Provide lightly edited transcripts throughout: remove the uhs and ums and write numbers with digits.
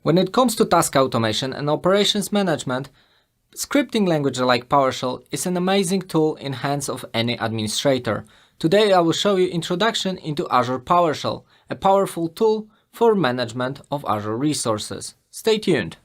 When it comes to task automation and operations management, scripting language like PowerShell is an amazing tool in hands of any administrator. Today I will show you introduction into Azure Powershell, a powerful tool for management of Azure resources. Stay tuned.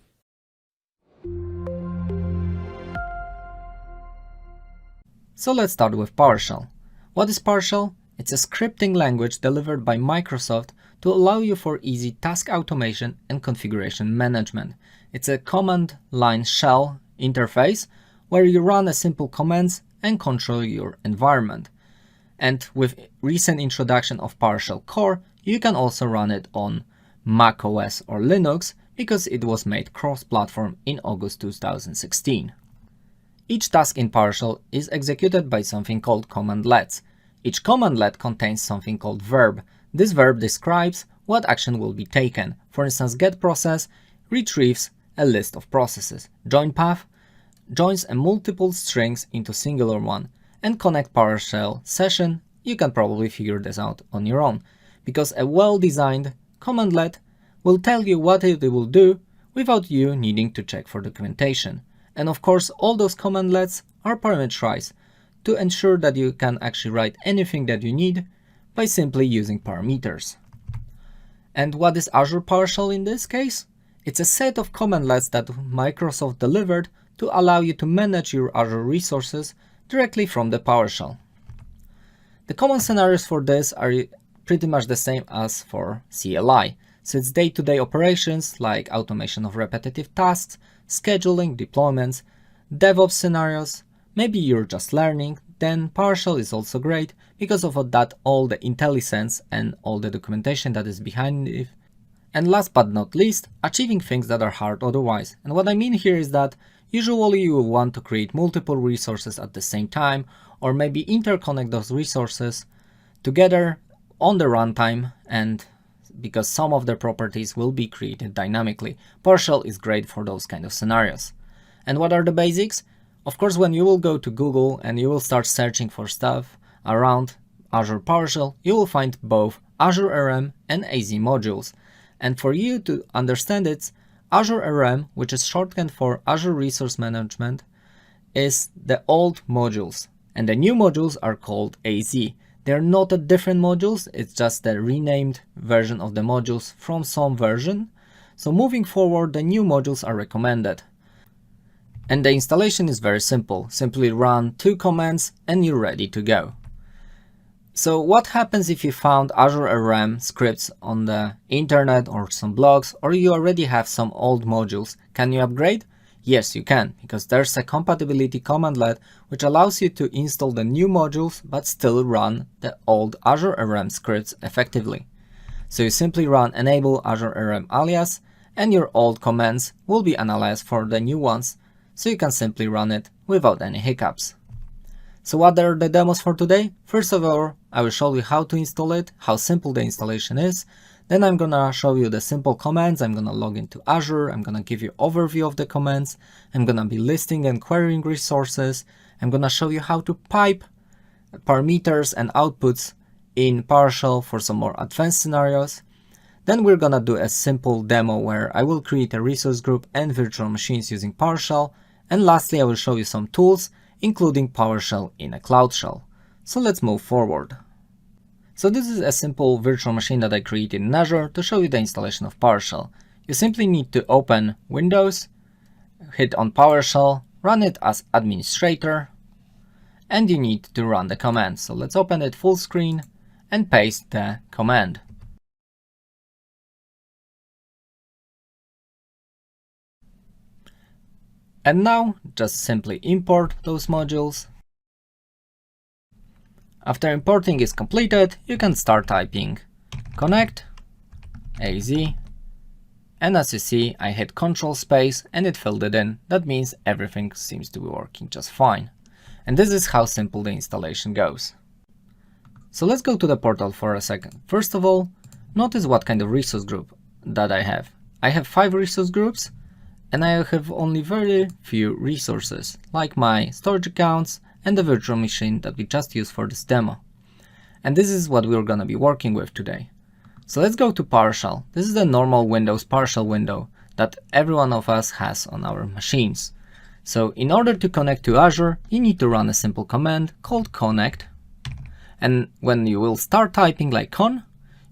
So let's start with PowerShell. What is PowerShell? It's a scripting language delivered by Microsoft to allow you for easy task automation and configuration management. It's a command line shell interface where you run a simple commands and control your environment. And with recent introduction of PowerShell Core, you can also run it on Mac OS or Linux because it was made cross-platform in August 2016. Each task in PowerShell is executed by something called commandlets. Each commandlet contains something called verb. This verb describes what action will be taken. For instance, get process retrieves a list of processes. Join path joins a multiple strings into singular one. And connect PowerShell session, you can probably figure this out on your own, because a well-designed commandlet will tell you what it will do without you needing to check for documentation. And of course, all those commandlets are parameterized to ensure that you can actually write anything that you need by simply using parameters. And what is Azure PowerShell in this case? It's a set of commandlets that Microsoft delivered to allow you to manage your Azure resources directly from the PowerShell. The common scenarios for this are pretty much the same as for CLI. So it's day-to-day operations like automation of repetitive tasks, scheduling, deployments, DevOps scenarios. Maybe you're just learning, then PowerShell is also great because of that all the IntelliSense and all the documentation that is behind it. And last but not least, achieving things that are hard otherwise. And what I mean here is that usually you will want to create multiple resources at the same time, or maybe interconnect those resources together on the runtime, and because some of their properties will be created dynamically. PowerShell is great for those kind of scenarios. And what are the basics? Of course, when you will go to Google and you will start searching for stuff around Azure PowerShell, you will find both Azure RM and AZ modules. And for you to understand it, Azure RM, which is shorthand for Azure Resource Management, is the old modules, and the new modules are called AZ. They're not a different modules, it's just the renamed version of the modules from some version. So moving forward, the new modules are recommended. And the installation is very simple. Simply run 2 commands and you're ready to go. So what happens if you found Azure RM scripts on the internet or some blogs, or you already have some old modules? Can you upgrade? Yes, you can, because there's a compatibility commandlet which allows you to install the new modules but still run the old Azure RM scripts effectively. So you simply run enable Azure RM alias and your old commands will be analyzed for the new ones, so you can simply run it without any hiccups. So what are the demos for today? First of all, I will show you how to install it, how simple the installation is. Then I'm gonna show you the simple commands. I'm gonna log into Azure. I'm gonna give you overview of the commands. I'm gonna be listing and querying resources. I'm gonna show you how to pipe parameters and outputs in PowerShell for some more advanced scenarios. Then we're gonna do a simple demo where I will create a resource group and virtual machines using PowerShell. And lastly, I will show you some tools, including PowerShell in a Cloud Shell. So let's move forward. So this is a simple virtual machine that I created in Azure to show you the installation of PowerShell. You simply need to open Windows, hit on PowerShell, run it as administrator, and you need to run the command. So let's open it full screen and paste the command. And now just simply import those modules. After importing is completed, you can start typing connect AZ, and as you see, I hit Control space and it filled it in. That means everything seems to be working just fine. And this is how simple the installation goes. So let's go to the portal for a second. First of all, notice what kind of resource group that I have. I have 5 resource groups, and I have only very few resources, like my storage accounts and the virtual machine that we just used for this demo. And this is what we're gonna be working with today. So let's go to PowerShell. This is the normal Windows PowerShell window that every one of us has on our machines. So in order to connect to Azure, you need to run a simple command called connect. And when you will start typing like con,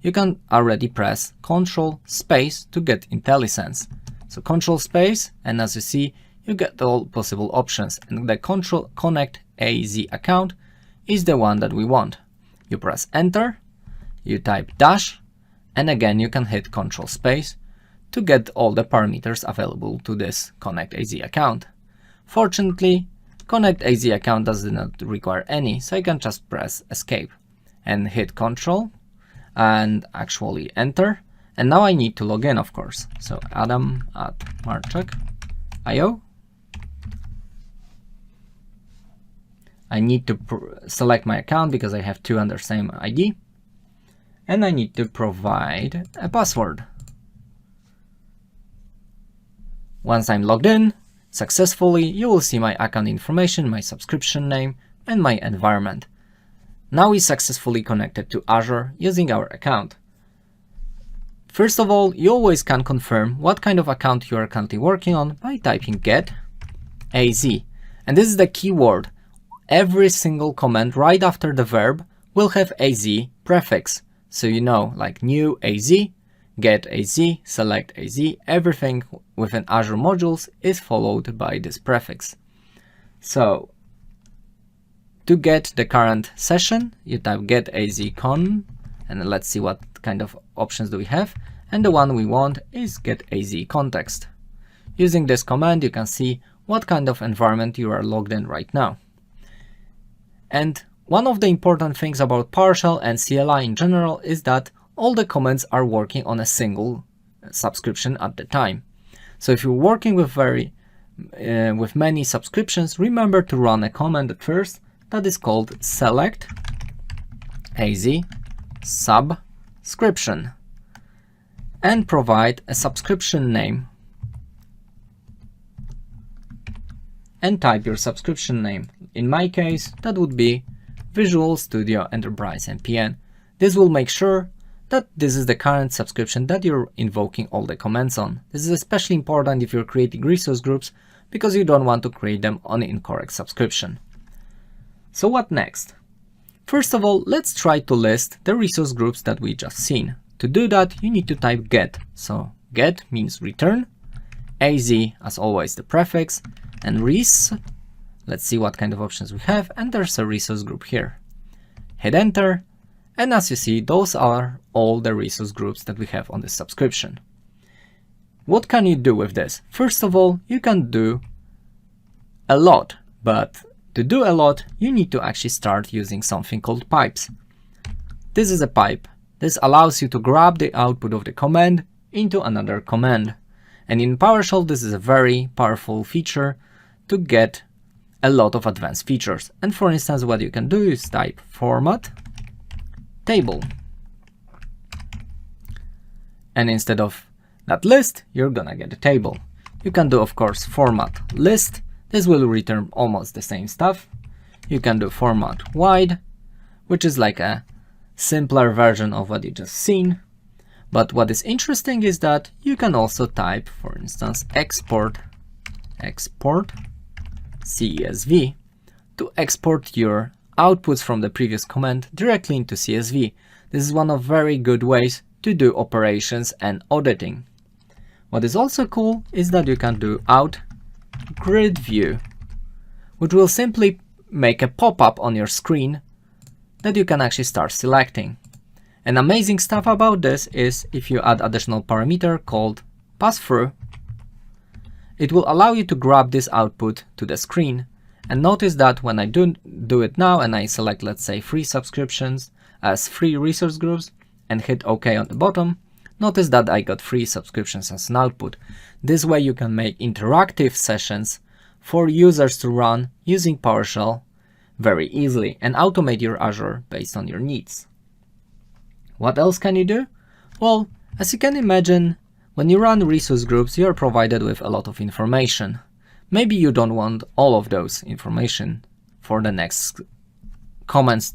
you can already press Ctrl space to get IntelliSense. So Ctrl space, and as you see, you get all possible options. And the Ctrl connect AZ account is the one that we want. You press enter, you type dash, and again you can hit Ctrl space to get all the parameters available to this connect AZ account. Fortunately, connect AZ account does not require any, so I can just press escape and hit Ctrl and actually enter. And now I need to log in, of course. So adam@marczek.io. I need to select my account because I have two under same ID. And I need to provide a password. Once I'm logged in successfully, you will see my account information, my subscription name, and my environment. Now we successfully connected to Azure using our account. First of all, you always can confirm what kind of account you are currently working on by typing get AZ. And this is the keyword. Every single command right after the verb will have AZ prefix. So you know, like new AZ, get AZ, select AZ, everything within Azure modules is followed by this prefix. So to get the current session, you type get AZ con, and let's see what kind of options do we have. And the one we want is get AZ context. Using this command, you can see what kind of environment you are logged in right now. And one of the important things about PowerShell and CLI in general is that all the commands are working on a single subscription at the time. So if you're working with with many subscriptions, remember to run a command at first that is called select AZ subscription and provide a subscription name and type your subscription name. In my case, that would be Visual Studio Enterprise NPN. This will make sure that this is the current subscription that you're invoking all the commands on. This is especially important if you're creating resource groups because you don't want to create them on an incorrect subscription. So what next? First of all, let's try to list the resource groups that we just seen. To do that, you need to type get. So get means return, AZ as always the prefix, and res. Let's see what kind of options we have, and there's a resource group here. Hit enter, and as you see, those are all the resource groups that we have on this subscription. What can you do with this? First of all, you can do a lot, but to do a lot, you need to actually start using something called pipes. This is a pipe. This allows you to grab the output of the command into another command. And in PowerShell, this is a very powerful feature to get a lot of advanced features. And for instance, what you can do is type format table. And instead of that list, you're gonna get a table. You can do, of course, format list. This will return almost the same stuff. You can do format wide, which is like a simpler version of what you just seen. But what is interesting is that you can also type, for instance, export CSV to export your outputs from the previous command directly into CSV. This is one of very good ways to do operations and auditing. What is also cool is that you can do out grid view, which will simply make a pop-up on your screen that you can actually start selecting. And amazing stuff about this is if you add additional parameter called pass-through, it will allow you to grab this output to the screen. And notice that when I do it now and I select, let's say, 3 subscriptions as 3 resource groups and hit OK on the bottom, notice that I got 3 subscriptions as an output. This way you can make interactive sessions for users to run using PowerShell very easily and automate your Azure based on your needs. What else can you do? Well, as you can imagine, when you run resource groups, you are provided with a lot of information. Maybe you don't want all of those information for the next comments.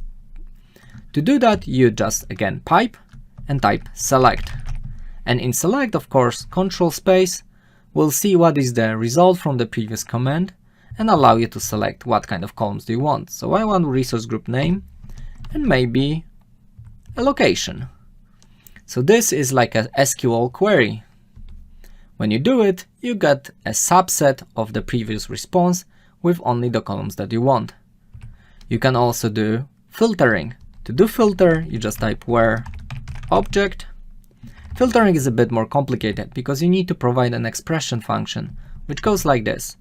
To do that, you just again pipe and type select. And in select, of course, Control space will see what is the result from the previous command and allow you to select what kind of columns do you want. So I want resource group name and maybe a location. So this is like a SQL query. When you do it, you get a subset of the previous response with only the columns that you want. You can also do filtering. To do filter, you just type where object. Filtering is a bit more complicated because you need to provide an expression function, which goes like this.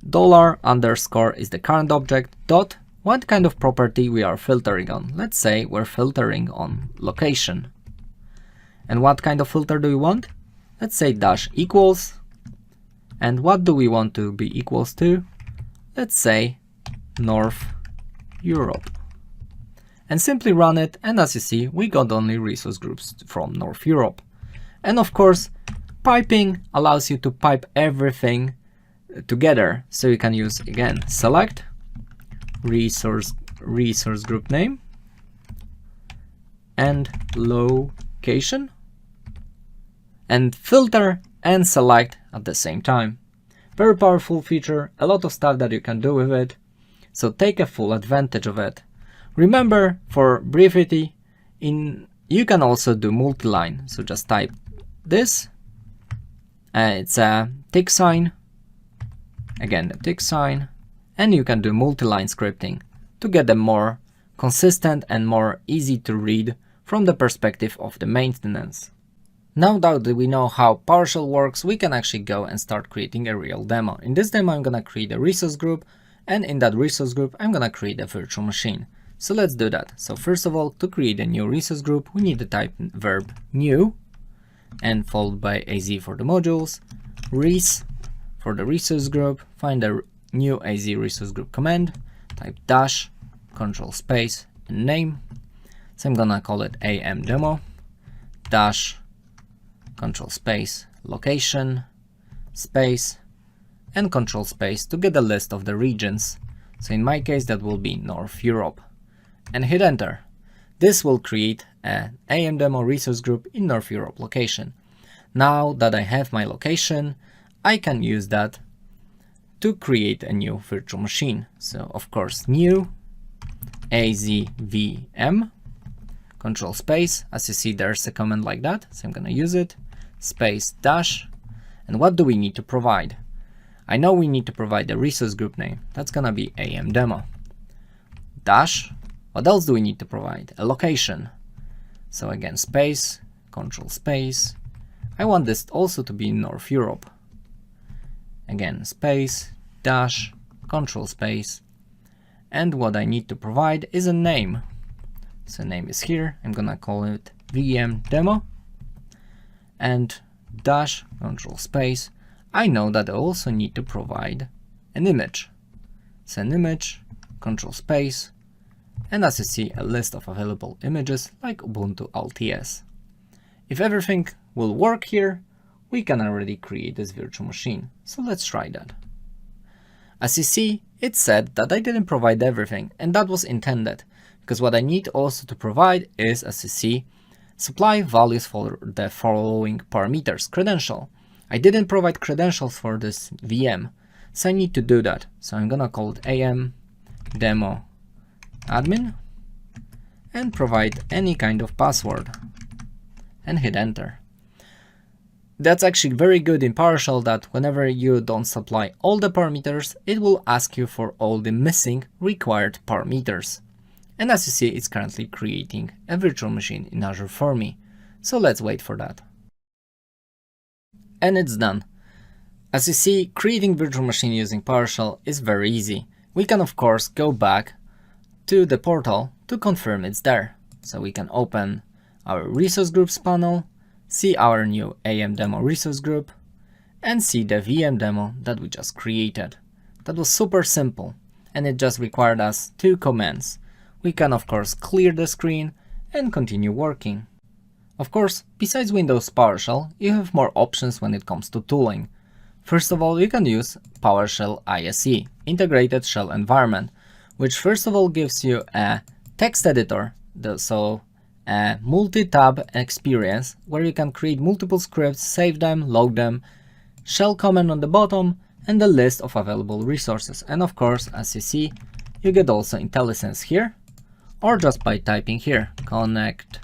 $_ is the current object, dot, what kind of property we are filtering on. Let's say we're filtering on location. And what kind of filter do we want? Let's say dash equals. And what do we want to be equals to? Let's say North Europe. And simply run it, and as you see, we got only resource groups from North Europe. And of course, piping allows you to pipe everything together. So you can use, again, select resource group name and location, and filter and select at the same time. Very powerful feature, a lot of stuff that you can do with it, so take a full advantage of it. Remember, for brevity, you can also do multi-line, so just type this, it's a tick sign, again the tick sign, and you can do multi-line scripting to get them more consistent and more easy to read from the perspective of the maintenance. Now that we know how PowerShell works, we can actually go and start creating a real demo. In this demo, I'm gonna create a resource group, and in that resource group, I'm gonna create a virtual machine. So let's do that. So first of all, to create a new resource group, we need to type verb new, and followed by AZ for the modules, res for the resource group, find a new AZ resource group command, type dash, control space, and name. So I'm gonna call it AM demo, dash, control space, location, space, and control space to get a list of the regions. So in my case, that will be North Europe, and hit enter. This will create an AM demo resource group in North Europe location. Now that I have my location, I can use that to create a new virtual machine. So of course, new azvm, control space, as you see there's a command like that, so I'm gonna use it, space dash, and what do we need to provide? I know we need to provide the resource group name, that's gonna be AM demo, dash, what else do we need to provide? A location. So again, space, control space, I want this also to be in North Europe. Again, space, dash, control space, and what I need to provide is a name. So name is here, I'm gonna call it VM demo, and dash, control space, I know that I also need to provide an image. So an image, control space, and as you see, a list of available images like Ubuntu LTS. If everything will work here, we can already create this virtual machine. So let's try that. As you see, it said that I didn't provide everything, and that was intended, because what I need also to provide is, as you see, supply values for the following parameters. Credential. I didn't provide credentials for this VM, so I need to do that. So I'm gonna call it AM demo admin and provide any kind of password and hit enter. That's actually very good in PowerShell that whenever you don't supply all the parameters, it will ask you for all the missing required parameters. And as you see, it's currently creating a virtual machine in Azure for me. So let's wait for that. And it's done. As you see, creating virtual machine using PowerShell is very easy. We can of course go back to the portal to confirm it's there. So we can open our resource groups panel, see our new AM demo resource group, and see the VM demo that we just created. That was super simple, and it just required us 2 commands. We can of course clear the screen and continue working. Of course, besides Windows PowerShell, you have more options when it comes to tooling. First of all, you can use PowerShell ISE, Integrated Shell Environment, which first of all gives you a text editor, so a multi-tab experience where you can create multiple scripts, save them, load them, shell command on the bottom, and the list of available resources. And of course, as you see, you get also IntelliSense here, or just by typing here, connect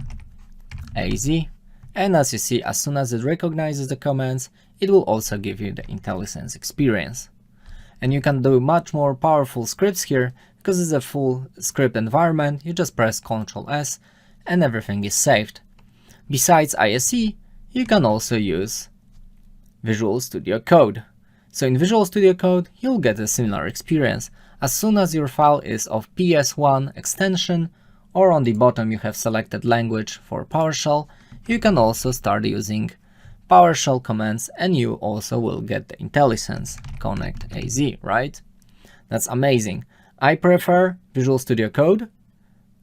AZ. And as you see, as soon as it recognizes the commands, it will also give you the IntelliSense experience. And you can do much more powerful scripts here, because it's a full script environment. You just press Ctrl S and everything is saved. Besides ISE, you can also use Visual Studio Code. So in Visual Studio Code, you'll get a similar experience. As soon as your file is of PS1 extension, or on the bottom you have selected language for PowerShell, you can also start using PowerShell commands, and you also will get the IntelliSense connect AZ, right? That's amazing. I prefer Visual Studio Code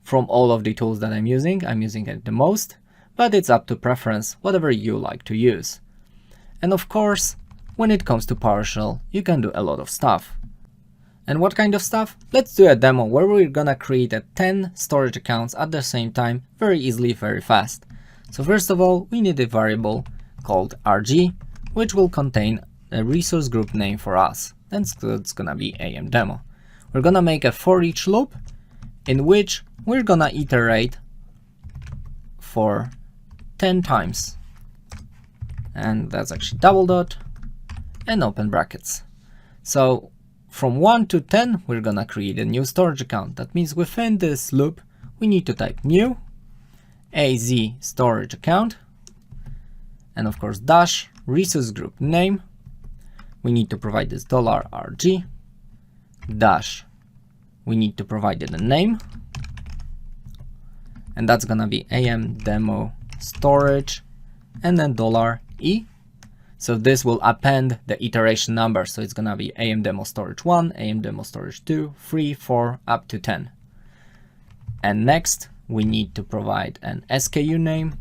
from all of the tools that I'm using it the most, but it's up to preference, whatever you like to use. And of course, when it comes to PowerShell, you can do a lot of stuff. And what kind of stuff? Let's do a demo where we're gonna create 10 storage accounts at the same time, very easily, very fast. So first of all, we need a variable called RG, which will contain a resource group name for us. Then it's gonna be amdemo. We're gonna make a for each loop in which we're gonna iterate for 10 times. And that's actually double dot and open brackets. So from 1 to 10, we're gonna create a new storage account. That means within this loop, we need to type new AZ storage account, and of course dash resource group name. We need to provide this $RG dash. We need to provide it a name, and that's gonna be amdemo storage, and then $E. So this will append the iteration number. So it's gonna be amdemo storage 1, amdemo storage 2, 3, 4, up to 10. And next, we need to provide an SKU name,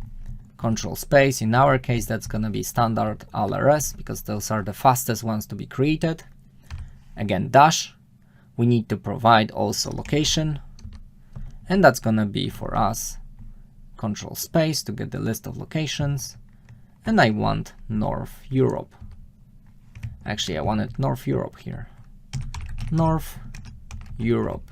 control space. In our case, that's gonna be standard LRS, because those are the fastest ones to be created. Again, dash. We need to provide also location, and that's gonna be for us control space to get the list of locations. And I want North Europe. Actually, I wanted North Europe here. North Europe.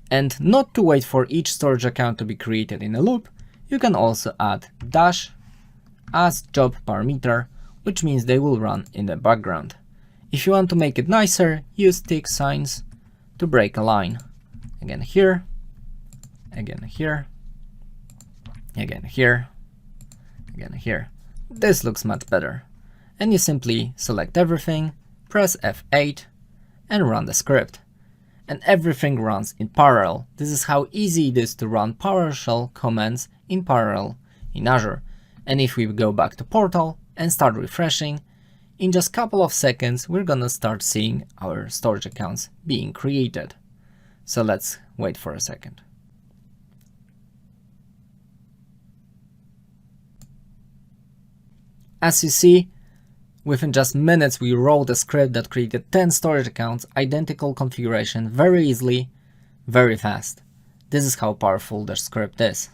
And not to wait for each storage account to be created in a loop, you can also add dash as job parameter, which means they will run in the background. If you want to make it nicer, use tick signs to break a line. Again here, again here, again here, again here. This looks much better. And you simply select everything, press F8, and run the script. And everything runs in parallel. This is how easy it is to run PowerShell commands in parallel in Azure. And if we go back to Portal and start refreshing, in just a couple of seconds, we're gonna start seeing our storage accounts being created. So let's wait for a second. As you see, within just minutes, we wrote a script that created 10 storage accounts, identical configuration, very easily, very fast. This is how powerful the script is.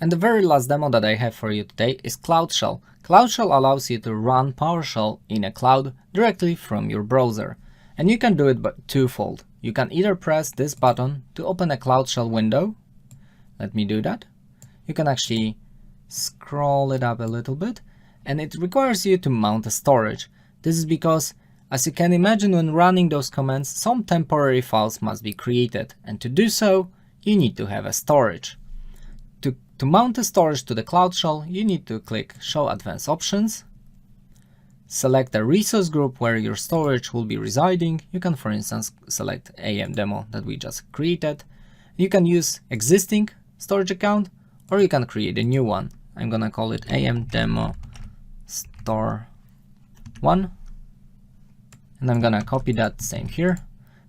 And the very last demo that I have for you today is Cloud Shell. Cloud Shell allows you to run PowerShell in a cloud directly from your browser. And you can do it but twofold. You can either press this button to open a Cloud Shell window. Let me do that. You can actually scroll it up a little bit. And it requires you to mount a storage. This is because, as you can imagine, when running those commands, some temporary files must be created, and to do so, you need to have a storage. To mount a storage to the Cloud Shell, you need to click Show Advanced Options, select a resource group where your storage will be residing. You can, for instance, select amdemo that we just created. You can use existing storage account, or you can create a new one. I'm gonna call it amdemo store 1, and I'm gonna copy that same here.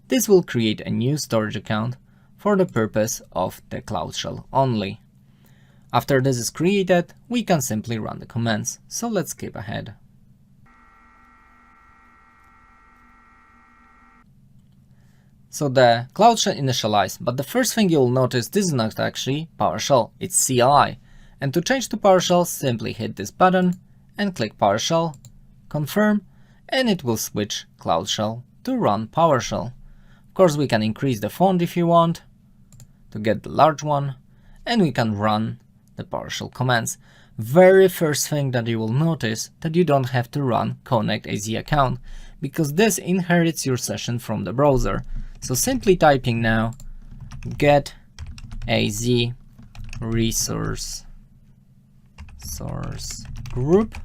This will create a new storage account for the purpose of the Cloud Shell only. After this is created, we can simply run the commands. So let's skip ahead. So the Cloud Shell initialized, but the first thing you'll notice, this is not actually PowerShell, it's CLI. And to change to PowerShell, simply hit this button and click PowerShell, confirm, and it will switch Cloud Shell to run PowerShell. Of course, we can increase the font if you want to get the large one, and we can run the PowerShell commands. Very first thing that you will notice that you don't have to run connect AZ account, because this inherits your session from the browser. So simply typing now get AZ resource group,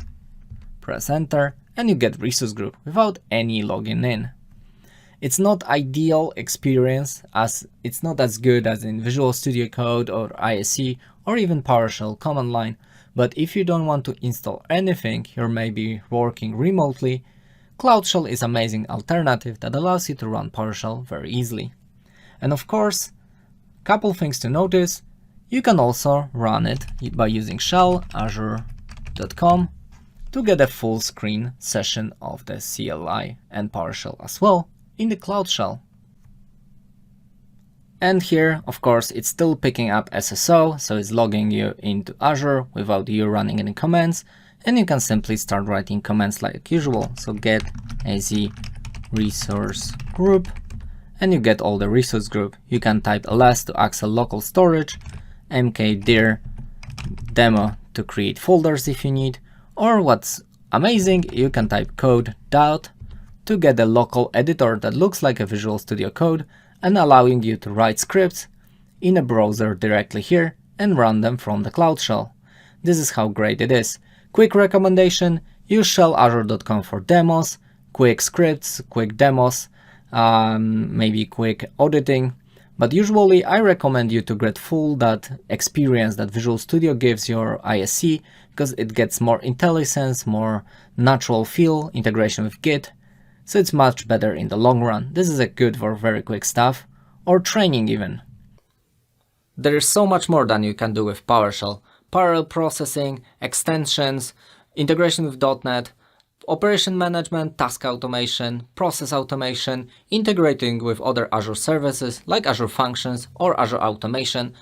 press enter, and you get resource group without any login in. It's not ideal experience, as it's not as good as in Visual Studio Code or ISE or even PowerShell command line, but if you don't want to install anything, you're maybe working remotely, Cloud Shell is an amazing alternative that allows you to run PowerShell very easily. And of course, couple things to notice, you can also run it by using shell azure.com to get a full screen session of the CLI and PowerShell as well in the Cloud Shell. And here, of course, it's still picking up SSO, so it's logging you into Azure without you running any commands, and you can simply start writing commands like usual. So get AZ resource group, and you get all the resource group. You can type ls to access local storage, mkdir demo to create folders if you need, or what's amazing, you can type code dot to get a local editor that looks like a Visual Studio Code and allowing you to write scripts in a browser directly here and run them from the Cloud Shell. This is how great it is. Quick recommendation, use shell-azure.com for demos, quick scripts, quick demos, maybe quick auditing. But usually I recommend you to get full that experience that Visual Studio gives your ISE, because it gets more IntelliSense, more natural feel, integration with Git. So it's much better in the long run. This is a good for very quick stuff, or training even. There is so much more than you can do with PowerShell. Parallel processing, extensions, integration with .NET, operation management, task automation, process automation, integrating with other Azure services like Azure Functions or Azure Automation.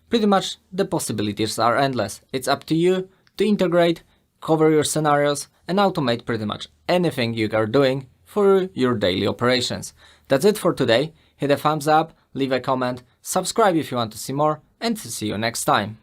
Pretty much the possibilities are endless. It's up to you to integrate, cover your scenarios, and automate pretty much anything you are doing for your daily operations. That's it for today. Hit a thumbs up, leave a comment, subscribe if you want to see more, and see you next time.